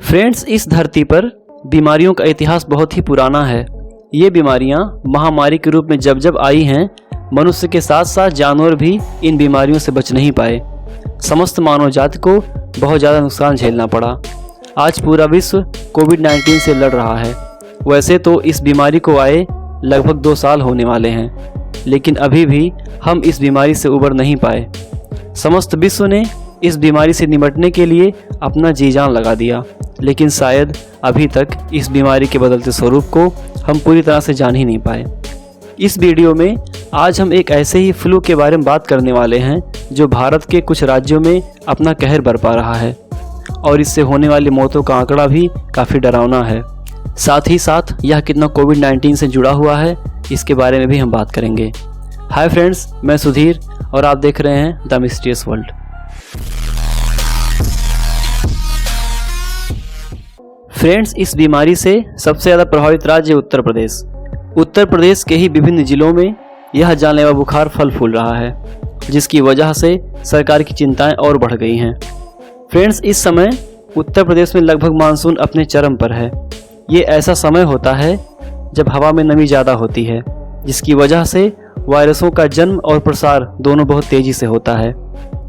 Friends, इस धरती पर बीमारियों का इतिहास बहुत ही पुराना है। ये बीमारियां महामारी के रूप में जब जब आई हैं, मनुष्य के साथ साथ जानवर भी इन बीमारियों से बच नहीं पाए। समस्त मानव जाति को बहुत ज़्यादा नुकसान झेलना पड़ा। आज पूरा विश्व कोविड-19 से लड़ रहा है। वैसे तो इस बीमारी को आए लगभग 2 साल होने वाले हैं, लेकिन अभी भी हम इस बीमारी से उबर नहीं पाए। समस्त विश्व ने इस बीमारी से निपटने के लिए अपना जी जान लगा दिया, लेकिन शायद अभी तक इस बीमारी के बदलते स्वरूप को हम पूरी तरह से जान ही नहीं पाए। इस वीडियो में आज हम एक ऐसे ही फ्लू के बारे में बात करने वाले हैं जो भारत के कुछ राज्यों में अपना कहर बरपा रहा है और इससे होने वाली मौतों का आंकड़ा भी काफ़ी डरावना है। साथ ही साथ यह कितना कोविड-19 से जुड़ा हुआ है, इसके बारे में भी हम बात करेंगे। हाय फ्रेंड्स, मैं सुधीर और आप देख रहे हैं द मिस्टीरियस वर्ल्ड। फ्रेंड्स, इस बीमारी से सबसे ज़्यादा प्रभावित राज्य उत्तर प्रदेश। उत्तर प्रदेश के ही विभिन्न जिलों में यह जानलेवा बुखार फल फूल रहा है, जिसकी वजह से सरकार की चिंताएं और बढ़ गई हैं। फ्रेंड्स, इस समय उत्तर प्रदेश में लगभग मानसून अपने चरम पर है। ये ऐसा समय होता है जब हवा में नमी ज़्यादा होती है, जिसकी वजह से वायरसों का जन्म और प्रसार दोनों बहुत तेज़ी से होता है।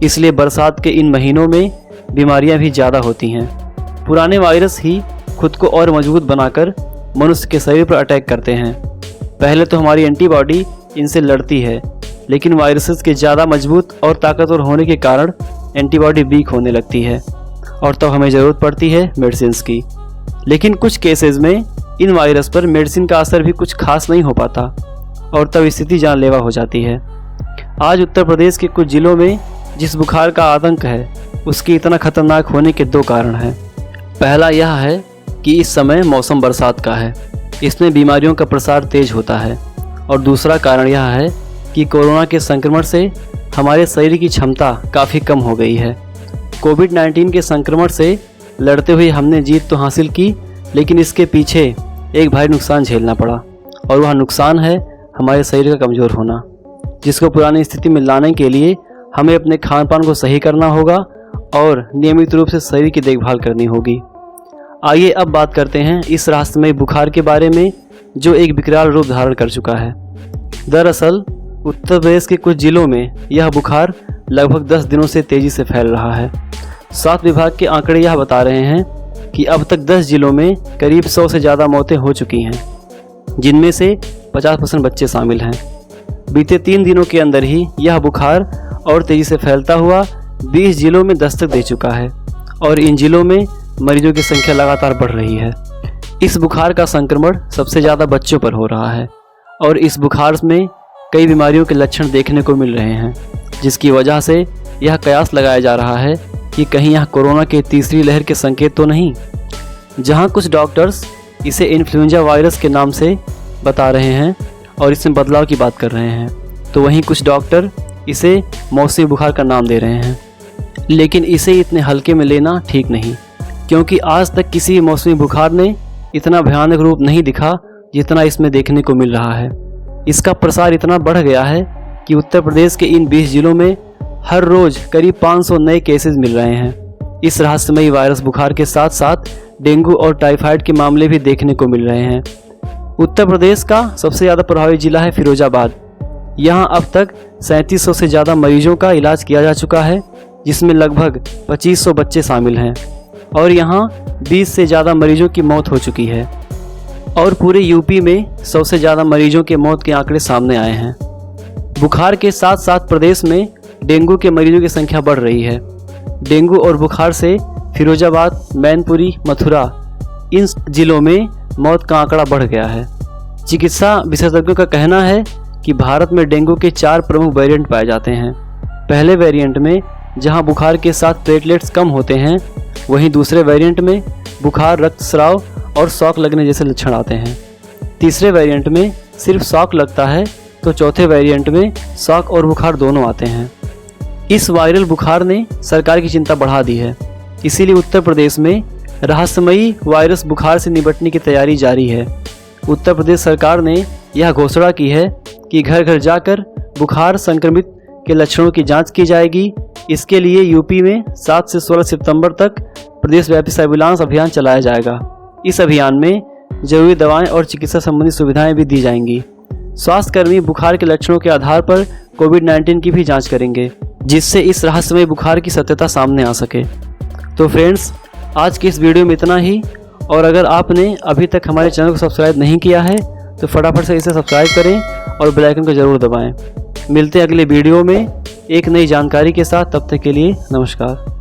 इसलिए बरसात के इन महीनों में बीमारियां भी ज़्यादा होती हैं। पुराने वायरस ही खुद को और मजबूत बनाकर मनुष्य के शरीर पर अटैक करते हैं। पहले तो हमारी एंटीबॉडी इनसे लड़ती है, लेकिन वायरसेस के ज़्यादा मजबूत और ताकतवर होने के कारण एंटीबॉडी वीक होने लगती है और तब हमें ज़रूरत पड़ती है मेडिसिन की। लेकिन कुछ केसेस में इन वायरस पर मेडिसिन का असर भी कुछ खास नहीं हो पाता और तब स्थिति जानलेवा हो जाती है। आज उत्तर प्रदेश के कुछ जिलों में जिस बुखार का आतंक है, उसके इतना खतरनाक होने के 2 कारण हैं। पहला यह है कि इस समय मौसम बरसात का है, इसमें बीमारियों का प्रसार तेज होता है। और दूसरा कारण यह है कि कोरोना के संक्रमण से हमारे शरीर की क्षमता काफ़ी कम हो गई है। कोविड-19 के संक्रमण से लड़ते हुए हमने जीत तो हासिल की, लेकिन इसके पीछे एक भारी नुकसान झेलना पड़ा, और वह नुकसान है हमारे शरीर का कमज़ोर होना, जिसको पुरानी स्थिति में लाने के लिए हमें अपने खान पान को सही करना होगा और नियमित रूप से शरीर की देखभाल करनी होगी। आइए अब बात करते हैं इस रहस्यमय बुखार के बारे में, जो एक विकराल रूप धारण कर चुका है। दरअसल उत्तर प्रदेश के कुछ जिलों में यह बुखार लगभग 10 दिनों से तेज़ी से फैल रहा है। स्वास्थ्य विभाग के आंकड़े यह बता रहे हैं कि अब तक 10 जिलों में करीब 100 से ज़्यादा मौतें हो चुकी हैं, जिनमें से 50% बच्चे शामिल हैं। बीते 3 दिनों के अंदर ही यह बुखार और तेज़ी से फैलता हुआ 20 जिलों में दस्तक दे चुका है और इन जिलों में मरीजों की संख्या लगातार बढ़ रही है। इस बुखार का संक्रमण सबसे ज़्यादा बच्चों पर हो रहा है और इस बुखार में कई बीमारियों के लक्षण देखने को मिल रहे हैं, जिसकी वजह से यह कयास लगाया जा रहा है कि कहीं यह कोरोना के तीसरी लहर के संकेत तो नहीं। जहां कुछ डॉक्टर्स इसे इन्फ्लुएंजा वायरस के नाम से बता रहे हैं और इसमें बदलाव की बात कर रहे हैं, तो वहीं कुछ डॉक्टर इसे मौसमी बुखार का नाम दे रहे हैं। लेकिन इसे इतने हल्के में लेना ठीक नहीं, क्योंकि आज तक किसी मौसमी बुखार ने इतना भयानक रूप नहीं दिखा जितना इसमें देखने को मिल रहा है। इसका प्रसार इतना बढ़ गया है कि उत्तर प्रदेश के इन 20 जिलों में हर रोज़ करीब 500 नए केसेस मिल रहे हैं। इस रहस्यमयी वायरस बुखार के साथ साथ डेंगू और टाइफाइड के मामले भी देखने को मिल रहे हैं। उत्तर प्रदेश का सबसे ज़्यादा प्रभावित जिला है फिरोजाबाद। यहाँ अब तक 3700 से ज़्यादा मरीजों का इलाज किया जा चुका है, जिसमें लगभग 2500 बच्चे शामिल हैं और यहाँ 20 से ज़्यादा मरीजों की मौत हो चुकी है। और पूरे यूपी में 100 से ज़्यादा मरीजों के मौत के आंकड़े सामने आए हैं। बुखार के साथ साथ प्रदेश में डेंगू के मरीजों की संख्या बढ़ रही है। डेंगू और बुखार से फिरोजाबाद, मैनपुरी, मथुरा इन जिलों में मौत का आंकड़ा बढ़ गया है। चिकित्सा विशेषज्ञों का कहना है कि भारत में डेंगू के 4 प्रमुख वेरिएंट पाए जाते हैं। पहले वेरिएंट में जहां बुखार के साथ प्लेटलेट्स कम होते हैं, वहीं दूसरे वेरिएंट में बुखार, रक्तस्राव और शॉक लगने जैसे लक्षण आते हैं। तीसरे वेरिएंट में सिर्फ शॉक लगता है, तो चौथे वेरिएंट में शॉक और बुखार दोनों आते हैं। इस वायरल बुखार ने सरकार की चिंता बढ़ा दी है, इसीलिए उत्तर प्रदेश में रहस्यमयी वायरस बुखार से निपटने की तैयारी जारी है। उत्तर प्रदेश सरकार ने यह घोषणा की है कि घर घर जाकर बुखार संक्रमित के लक्षणों की जांच की जाएगी। इसके लिए यूपी में 7 से 16 सितंबर तक प्रदेशव्यापी सर्विलांस अभियान चलाया जाएगा। इस अभियान में जरूरी दवाएं और चिकित्सा संबंधी सुविधाएं भी दी जाएंगी। स्वास्थ्यकर्मी बुखार के लक्षणों के आधार पर कोविड-19 की भी जांच करेंगे, जिससे इस रहस्यमय बुखार की सत्यता सामने आ सके। तो फ्रेंड्स, आज की इस वीडियो में इतना ही। और अगर आपने अभी तक हमारे चैनल को सब्सक्राइब नहीं किया है तो फटाफट से इसे सब्सक्राइब करें और बेल आइकन को ज़रूर दबाएं। मिलते हैं अगले वीडियो में एक नई जानकारी के साथ। तब तक के लिए नमस्कार।